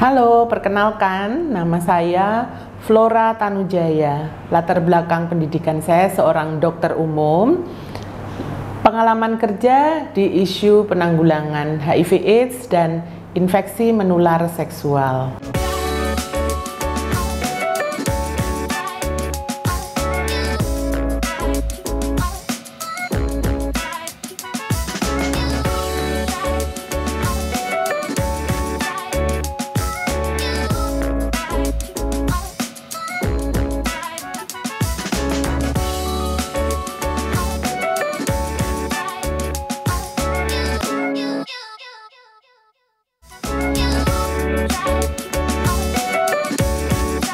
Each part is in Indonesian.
Halo, perkenalkan nama saya Flora Tanujaya. Latar belakang pendidikan saya seorang dokter umum. Pengalaman kerja di isu penanggulangan HIV/AIDS dan infeksi menular seksual.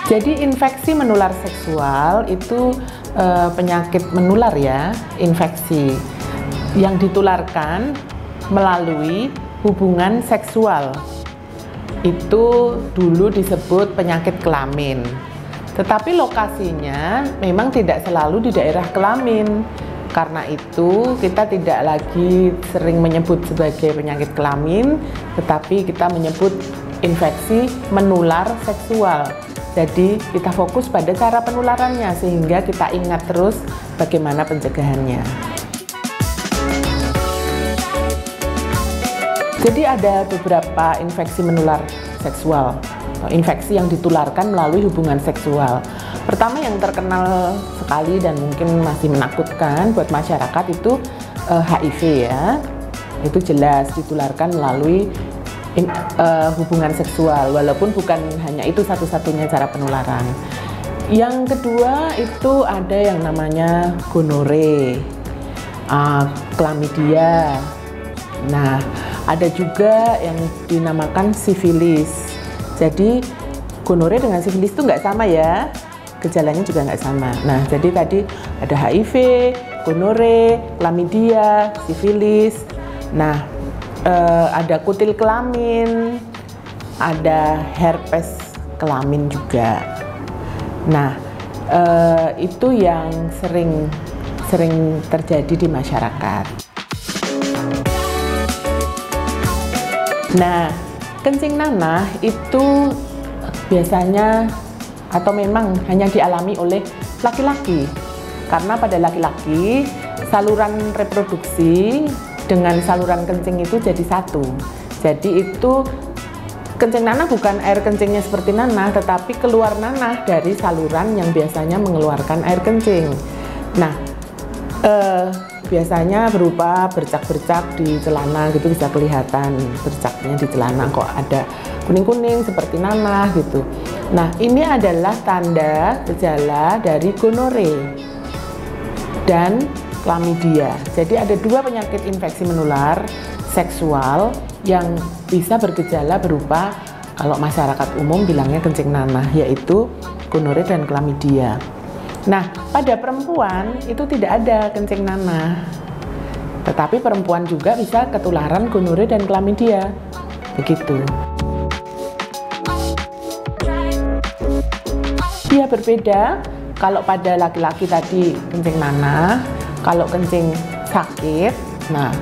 Jadi infeksi menular seksual itu penyakit menular ya, infeksi yang ditularkan melalui hubungan seksual. Itu dulu disebut penyakit kelamin. Tetapi lokasinya memang tidak selalu di daerah kelamin. Karena itu kita tidak lagi sering menyebut sebagai penyakit kelamin, tetapi kita menyebut infeksi menular seksual. Jadi kita fokus pada cara penularannya sehingga kita ingat terus bagaimana pencegahannya. Jadi ada beberapa infeksi menular seksual, infeksi yang ditularkan melalui hubungan seksual. Pertama yang terkenal sekali dan mungkin masih menakutkan buat masyarakat itu HIV ya. Itu jelas ditularkan melalui hubungan seksual, walaupun bukan hanya itu satu-satunya cara penularan. Yang kedua itu ada yang namanya gonore, chlamydia. Nah, ada juga yang dinamakan sifilis. Jadi gonore dengan sifilis itu nggak sama ya, gejalanya juga nggak sama. Nah, jadi tadi ada HIV, gonore, chlamydia, sifilis. Nah, ada kutil kelamin, ada herpes kelamin juga. Nah, itu yang sering terjadi di masyarakat. Nah, kencing nanah itu biasanya atau memang hanya dialami oleh laki-laki, karena pada laki-laki saluran reproduksi dengan saluran kencing itu jadi satu. Jadi itu kencing nanah bukan air kencingnya seperti nanah, tetapi keluar nanah dari saluran yang biasanya mengeluarkan air kencing. Nah, biasanya berupa bercak-bercak di celana gitu, bisa kelihatan bercaknya di celana kok ada kuning-kuning seperti nanah gitu. Nah, ini adalah tanda gejala dari gonore dan chlamydia. Jadi ada dua penyakit infeksi menular seksual yang bisa bergejala berupa, kalau masyarakat umum bilangnya kencing nanah, yaitu gonore dan chlamydia. Nah, pada perempuan itu tidak ada kencing nanah, tetapi perempuan juga bisa ketularan gonore dan chlamydia. Begitu. Dia berbeda. Kalau pada laki-laki tadi kencing nanah, kalau kencing sakit. Nah,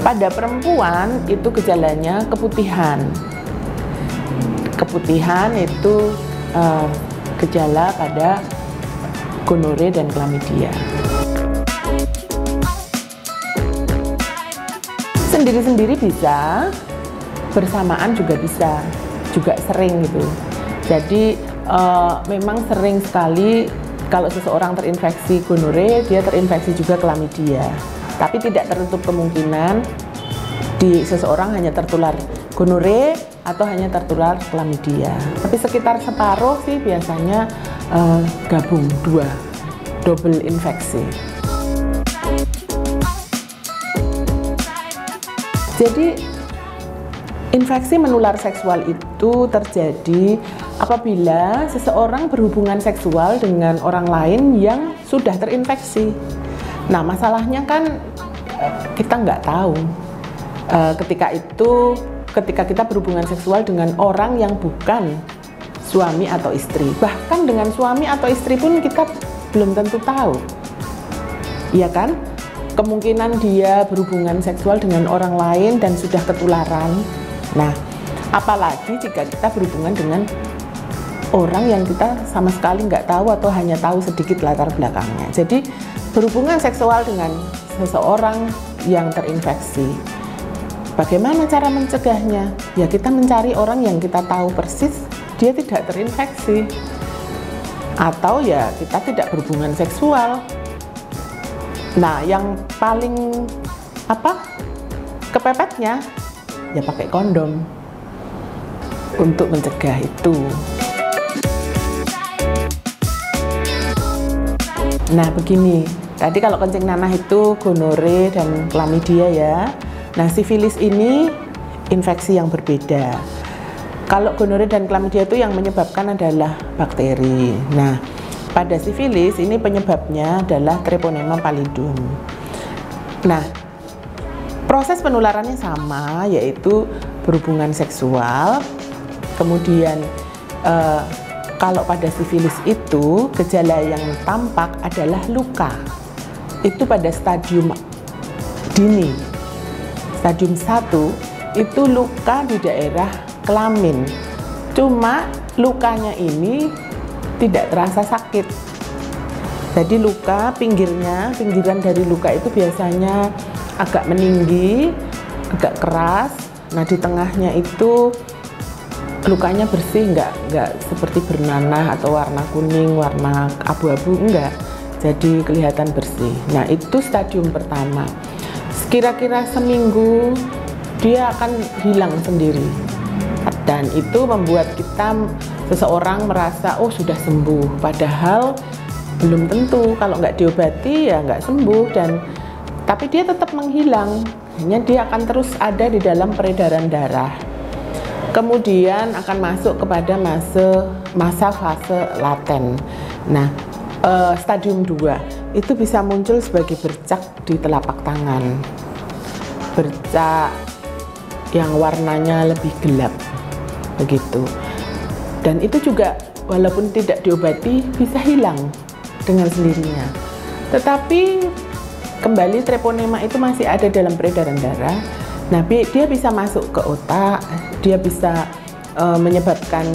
pada perempuan itu gejalanya keputihan. Keputihan itu gejala pada gonore dan chlamydia. Sendiri-sendiri bisa, bersamaan juga bisa, juga sering gitu. Jadi memang sering sekali kalau seseorang terinfeksi gonore, dia terinfeksi juga chlamydia. Tapi tidak tertutup kemungkinan di seseorang hanya tertular gonore atau hanya tertular chlamydia. Tapi sekitar separuh sih biasanya gabung dua, double infeksi. Jadi infeksi menular seksual itu terjadi apabila seseorang berhubungan seksual dengan orang lain yang sudah terinfeksi. Nah, masalahnya kan kita nggak tahu ketika kita berhubungan seksual dengan orang yang bukan suami atau istri. Bahkan dengan suami atau istri pun kita belum tentu tahu. Iya kan? Kemungkinan dia berhubungan seksual dengan orang lain dan sudah ketularan. Nah, Apalagi jika kita berhubungan dengan orang yang kita sama sekali nggak tahu atau hanya tahu sedikit latar belakangnya. Jadi berhubungan seksual dengan seseorang yang terinfeksi, bagaimana cara mencegahnya? Ya kita mencari orang yang kita tahu persis dia tidak terinfeksi, atau ya kita tidak berhubungan seksual. Nah, yang paling kepepetnya ya pakai kondom untuk mencegah itu. Nah begini, tadi kalau kencing nanah itu gonore dan chlamydia ya. Nah sifilis ini infeksi yang berbeda. Kalau gonore dan chlamydia itu yang menyebabkan adalah bakteri. Nah pada sifilis ini penyebabnya adalah Treponema pallidum. Nah, proses penularannya sama, yaitu berhubungan seksual. Kemudian kalau pada sifilis itu gejala yang tampak adalah luka. Itu pada stadium dini. Stadium 1 itu luka di daerah kelamin. Cuma lukanya ini tidak terasa sakit. Jadi luka pinggiran dari luka itu biasanya agak meninggi, agak keras. Nah di tengahnya itu lukanya bersih, nggak seperti bernanah atau warna kuning, warna abu-abu, enggak. Jadi kelihatan bersih. Nah itu stadium pertama. Kira-kira seminggu dia akan hilang sendiri. Dan itu membuat seseorang merasa oh sudah sembuh, padahal belum tentu. Kalau nggak diobati ya nggak sembuh, tapi dia tetap menghilang. Hanya dia akan terus ada di dalam peredaran darah. Kemudian akan masuk kepada masa fase laten. Nah stadium 2 itu bisa muncul sebagai bercak di telapak tangan, bercak yang warnanya lebih gelap begitu. Dan itu juga walaupun tidak diobati bisa hilang dengan sendirinya. Tetapi kembali treponema itu masih ada dalam peredaran darah. Nah, dia bisa masuk ke otak, dia bisa menyebabkan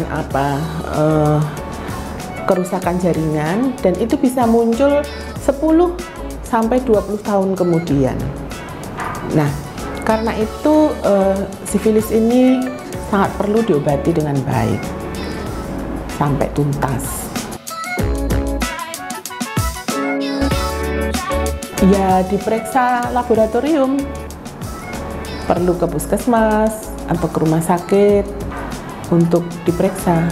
kerusakan jaringan, dan itu bisa muncul 10 sampai 20 tahun kemudian. Nah, karena itu sifilis ini sangat perlu diobati dengan baik sampai tuntas. Ya diperiksa laboratorium, perlu ke puskesmas atau ke rumah sakit untuk diperiksa,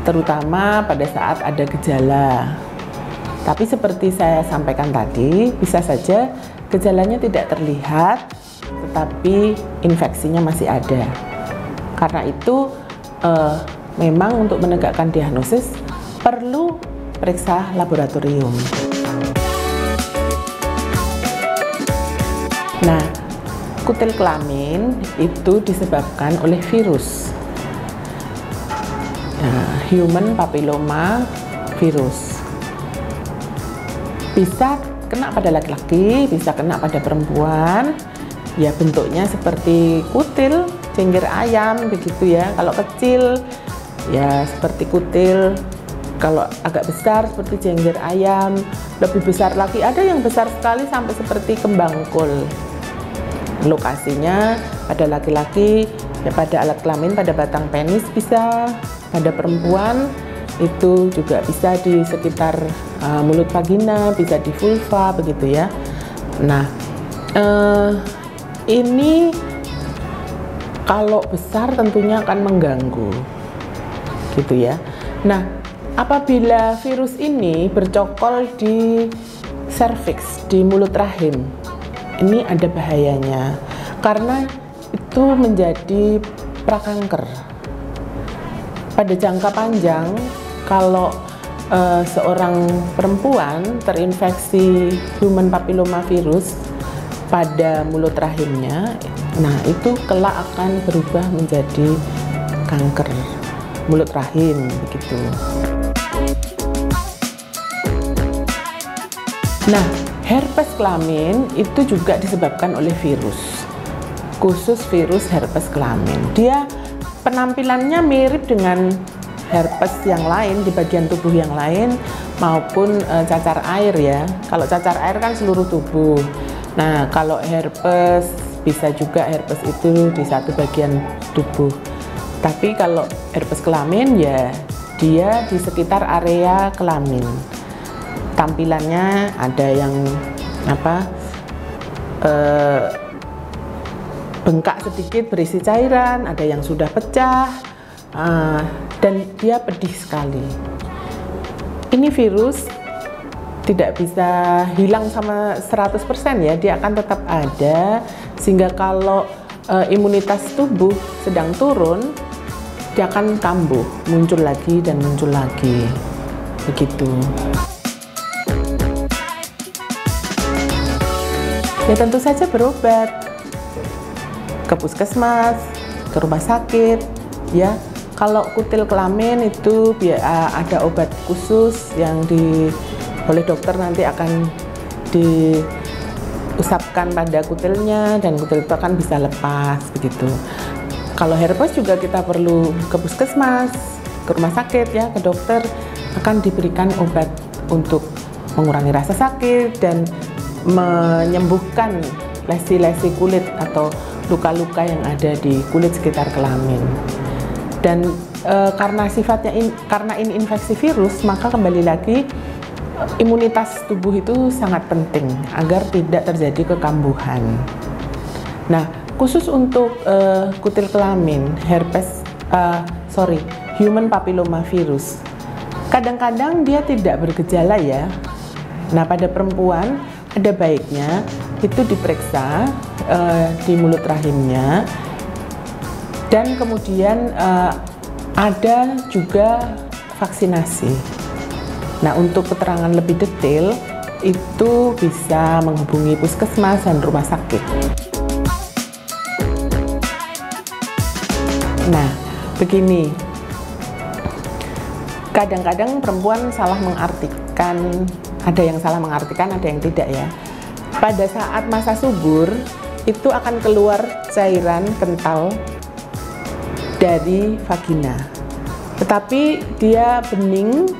terutama pada saat ada gejala. Tapi seperti saya sampaikan tadi, bisa saja gejalanya tidak terlihat, tetapi infeksinya masih ada. Karena itu memang untuk menegakkan diagnosis perlu periksa laboratorium. Nah, kutil kelamin itu disebabkan oleh virus, human papilloma virus. Bisa kena pada laki-laki, bisa kena pada perempuan. Ya bentuknya seperti kutil, cengkir ayam begitu ya. Kalau kecil ya seperti kutil, kalau agak besar seperti cengkir ayam, lebih besar lagi ada yang besar sekali sampai seperti kembang kol. Lokasinya pada laki-laki ya pada alat kelamin, pada batang penis bisa, pada perempuan itu juga bisa di sekitar mulut vagina, bisa di vulva begitu ya. Nah ini kalau besar tentunya akan mengganggu gitu ya. Nah apabila virus ini bercokol di serviks, di mulut rahim, ini ada bahayanya karena itu menjadi prakanker. Pada jangka panjang kalau seorang perempuan terinfeksi human papilloma virus pada mulut rahimnya, nah itu kelak akan berubah menjadi kanker mulut rahim begitu. Nah, herpes kelamin itu juga disebabkan oleh virus, khusus virus herpes kelamin. Dia penampilannya mirip dengan herpes yang lain di bagian tubuh yang lain maupun cacar air ya. Kalau cacar air kan seluruh tubuh. Nah, kalau herpes bisa juga herpes itu di satu bagian tubuh. Tapi kalau herpes kelamin ya dia di sekitar area kelamin. Tampilannya ada yang bengkak sedikit berisi cairan, ada yang sudah pecah, dan dia pedih sekali. Ini virus tidak bisa hilang sama 100% ya, dia akan tetap ada, sehingga kalau imunitas tubuh sedang turun, dia akan kambuh, muncul lagi dan muncul lagi, begitu. Ya tentu saja berobat ke puskesmas, ke rumah sakit, ya. Kalau kutil kelamin itu ada obat khusus yang oleh dokter nanti akan diusapkan pada kutilnya dan kutil itu akan bisa lepas, begitu. Kalau herpes juga kita perlu ke puskesmas, ke rumah sakit ya, ke dokter, akan diberikan obat untuk mengurangi rasa sakit dan menyembuhkan lesi-lesi kulit atau luka-luka yang ada di kulit sekitar kelamin. Dan karena karena ini infeksi virus, maka kembali lagi imunitas tubuh itu sangat penting agar tidak terjadi kekambuhan. Nah, khusus untuk kutil kelamin, human papilloma virus, kadang-kadang dia tidak bergejala ya. Nah, pada perempuan ada baiknya itu diperiksa di mulut rahimnya, dan kemudian ada juga vaksinasi. Nah, untuk keterangan lebih detail itu bisa menghubungi puskesmas dan rumah sakit. Nah, begini, kadang-kadang perempuan salah mengartikan, ada yang salah mengartikan, ada yang tidak ya. Pada saat masa subur, itu akan keluar cairan kental dari vagina. Tetapi dia bening,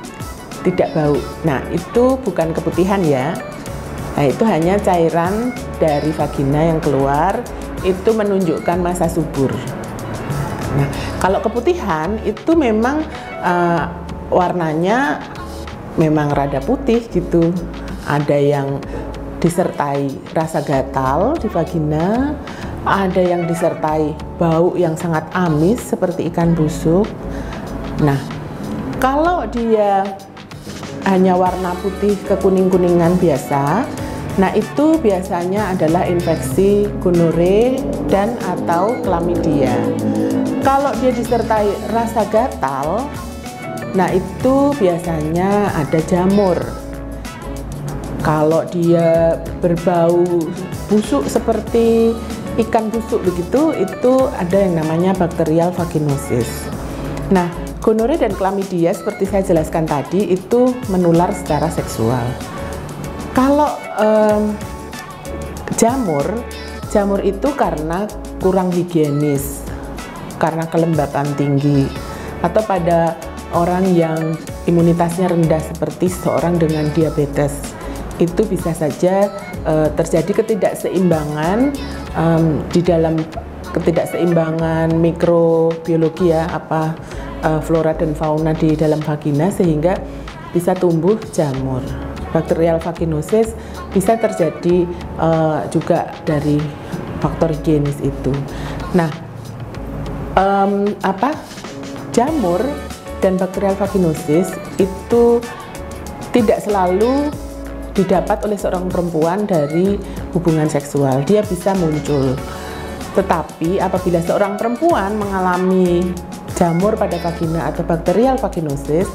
tidak bau. Nah, itu bukan keputihan ya. Nah, itu hanya cairan dari vagina yang keluar, itu menunjukkan masa subur. Nah, kalau keputihan itu memang warnanya memang rada putih gitu. Ada yang disertai rasa gatal di vagina, ada yang disertai bau yang sangat amis seperti ikan busuk. Nah, kalau dia hanya warna putih kekuning-kuningan biasa, nah itu biasanya adalah infeksi gonore dan atau chlamydia. Kalau dia disertai rasa gatal, nah itu biasanya ada jamur. Kalau dia berbau busuk seperti ikan busuk begitu, itu ada yang namanya bakterial vaginosis. Nah, gonore dan chlamydia seperti saya jelaskan tadi itu menular secara seksual. Kalau jamur itu karena kurang higienis, karena kelembapan tinggi, atau pada orang yang imunitasnya rendah seperti seorang dengan diabetes, itu bisa saja terjadi ketidakseimbangan di dalam ketidakseimbangan mikrobiologi ya, flora dan fauna di dalam vagina, sehingga bisa tumbuh jamur. Bakterial vaginosis bisa terjadi juga dari faktor higienis itu. Nah, jamur dan bakterial vaginosis itu tidak selalu didapat oleh seorang perempuan dari hubungan seksual. Dia bisa muncul. Tetapi apabila seorang perempuan mengalami jamur pada vagina atau bakterial vaginosis,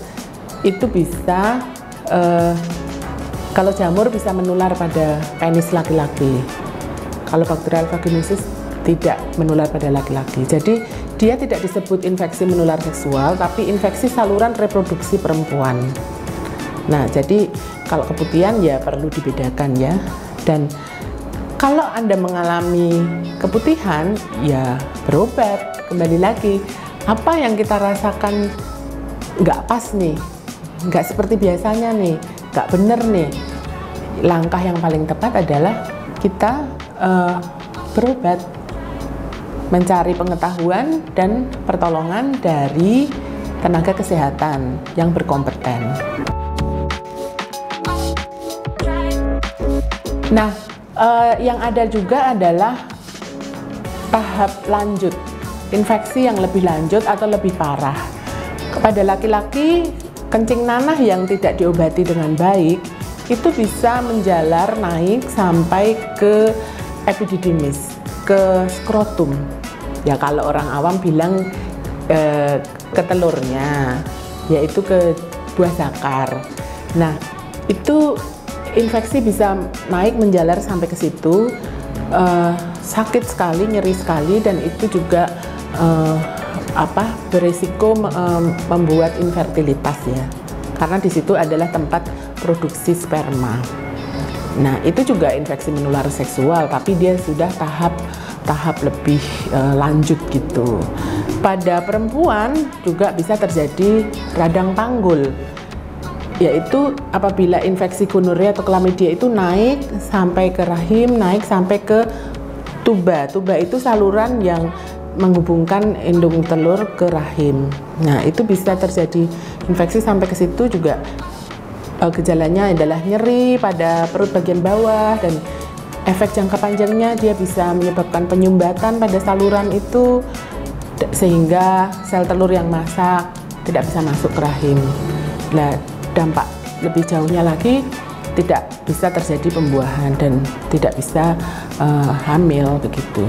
itu bisa kalau jamur bisa menular pada penis laki-laki. Kalau bakterial vaginosis tidak menular pada laki-laki. Jadi dia tidak disebut infeksi menular seksual, tapi infeksi saluran reproduksi perempuan. Nah, jadi kalau keputihan ya perlu dibedakan ya. Dan kalau Anda mengalami keputihan, ya berobat. Kembali lagi, apa yang kita rasakan nggak pas nih, nggak seperti biasanya nih, nggak bener nih, langkah yang paling tepat adalah kita berobat, mencari pengetahuan dan pertolongan dari tenaga kesehatan yang berkompeten. Nah, yang ada juga adalah tahap lanjut, infeksi yang lebih lanjut atau lebih parah. Pada laki-laki, kencing nanah yang tidak diobati dengan baik itu bisa menjalar naik sampai ke epididymis, ke skrotum. Ya kalau orang awam bilang ke telurnya, yaitu ke buah zakar. Nah, itu infeksi bisa naik menjalar sampai ke situ, sakit sekali, nyeri sekali, dan itu juga beresiko membuat infertilitas ya, karena di situ adalah tempat produksi sperma. Nah, itu juga infeksi menular seksual, tapi dia sudah tahap lebih lanjut gitu. Pada perempuan juga bisa terjadi radang panggul, yaitu apabila infeksi gonorrea atau chlamydia itu naik sampai ke rahim, naik sampai ke tuba. Tuba itu saluran yang menghubungkan indung telur ke rahim. Nah, itu bisa terjadi infeksi sampai ke situ juga. Gejalanya adalah nyeri pada perut bagian bawah, dan efek jangka panjangnya dia bisa menyebabkan penyumbatan pada saluran itu, sehingga sel telur yang masak tidak bisa masuk ke rahim. Nah, dampak lebih jauhnya lagi, tidak bisa terjadi pembuahan dan tidak bisa hamil begitu.